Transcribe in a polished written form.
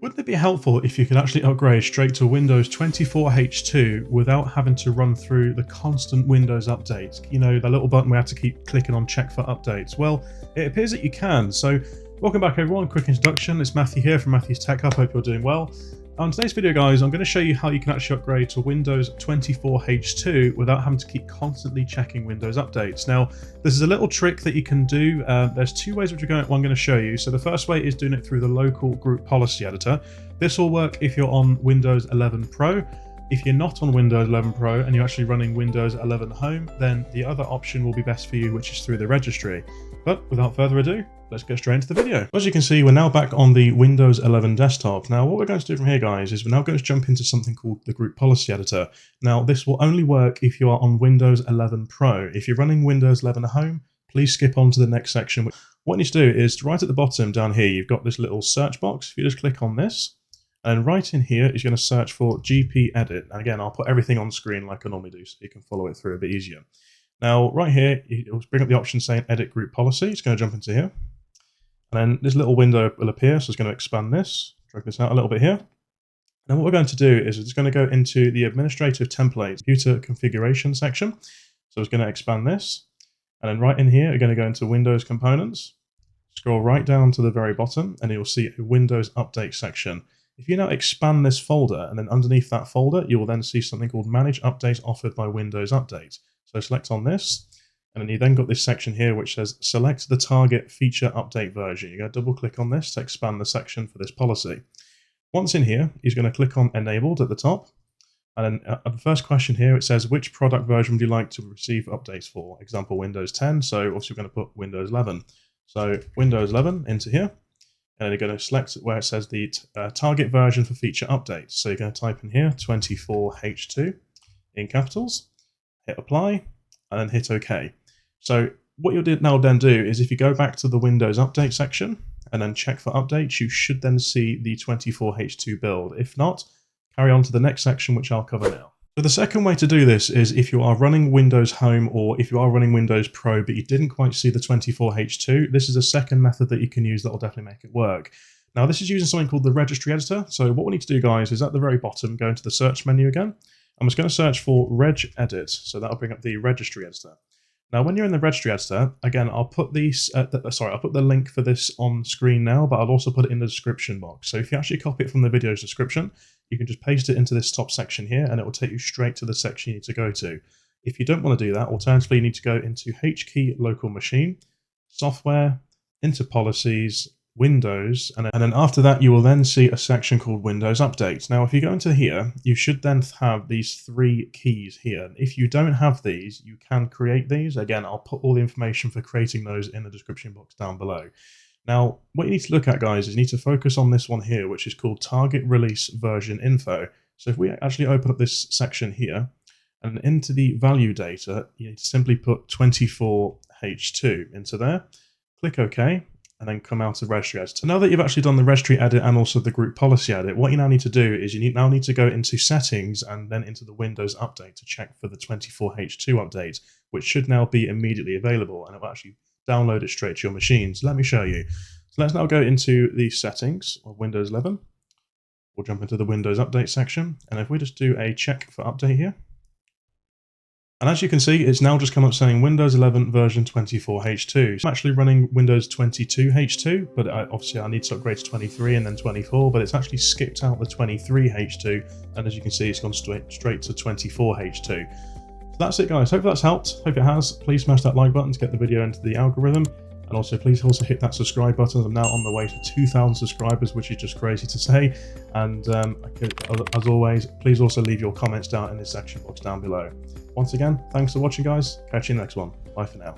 Wouldn't it be helpful if you could actually upgrade straight to Windows 24H2 without having to run through the constant Windows updates? You know, the little button we have to keep clicking on check for updates. Well, it appears that you can. So welcome back everyone, quick introduction. It's Matthew here from Matthew's Tech Hub. Hope you're doing well. On today's video, guys, I'm going to show you how you can actually upgrade to Windows 24H2 without having to keep constantly checking Windows updates. Now, this is a little trick that you can do. There's two ways which I'm going to show you. So the first way is doing it through the local group policy editor. This will work if you're on Windows 11 Pro. If you're not on Windows 11 Pro and you're actually running Windows 11 Home, then the other option will be best for you, which is through the registry. But without further ado, let's get straight into the video. As you can see, we're now back on the Windows 11 desktop. Now, what we're going to do from here, guys, is we're now going to jump into something called the Group Policy Editor. Now, this will only work if you are on Windows 11 Pro. If you're running Windows 11 Home, please skip on to the next section. What you need to do is, right at the bottom down here, you've got this little search box. If you just click on this, and right in here is going to search for GP Edit. And again, I'll put everything on screen like I normally do, so you can follow it through a bit easier. Now, right here, it'll bring up the option saying Edit Group Policy. It's going to jump into here. And then this little window will appear, so it's going to expand this, drag this out a little bit here. And what we're going to do is it's going to go into the Administrative Templates Computer Configuration section. So it's going to expand this. And then right in here, you're going to go into Windows Components. Scroll right down to the very bottom, and you'll see a Windows Update section. If you now expand this folder, and then underneath that folder, you will then see something called Manage Updates Offered by Windows Update. So select on this. And then you then got this section here which says select the target feature update version. You're going to double click on this to expand the section for this policy. Once in here, he's going to click on enabled at the top. And then the first question here, it says which product version would you like to receive updates for? Example, Windows 10. So also we're going to put Windows 11. So Windows 11 into here. And then you're going to select where it says the target version for feature updates. So you're going to type in here 24H2 in capitals, hit apply, and then hit OK. So what you'll now then do is if you go back to the Windows Update section and then check for updates, you should then see the 24H2 build. If not, carry on to the next section, which I'll cover now. So the second way to do this is if you are running Windows Home or if you are running Windows Pro, but you didn't quite see the 24H2, this is a second method that you can use that will definitely make it work. Now, this is using something called the Registry Editor. So what we need to do, guys, is at the very bottom, go into the search menu again. I'm just going to search for regedit. So that'll bring up the Registry Editor. Now, when you're in the Registry Editor, again, I'll put these. I'll put the link for this on screen now, but I'll also put it in the description box. So if you actually copy it from the video's description, you can just paste it into this top section here, and it will take you straight to the section you need to go to. If you don't want to do that, alternatively, you need to go into HKey Local Machine, Software, into Policies, Windows, and then after that, you will then see a section called Windows Update. Now, if you go into here, you should then have these three keys here. If you don't have these, you can create these. Again, I'll put all the information for creating those in the description box down below. Now, what you need to look at, guys, is you need to focus on this one here, which is called TargetReleaseVersionInfo. So if we actually open up this section here, and into the value data, you need to simply put 24H2 into there, click OK, and then come out of Registry Edit. So now that you've actually done the Registry Edit and also the Group Policy Edit, what you now need to do is you now need to go into Settings and then into the Windows Update to check for the 24H2 update, which should now be immediately available, and it will actually download it straight to your machines. Let me show you. So let's now go into the settings of Windows 11. We'll jump into the Windows Update section, and if we just do a check for update here, and as you can see, it's now just come up saying Windows 11 version 24H2. I'm actually running Windows 22H2, but obviously I need to upgrade to 23 and then 24, but it's actually skipped out the 23H2, and as you can see, it's gone straight to 24H2. So that's it, guys. Hope that's helped. Hope it has. Please smash that like button to get the video into the algorithm, and also please hit that subscribe button. I'm now on the way to 2,000 subscribers, which is just crazy to say. And as always, please also leave your comments down in the section box down below. Once again, thanks for watching, guys. Catch you in the next one. Bye for now.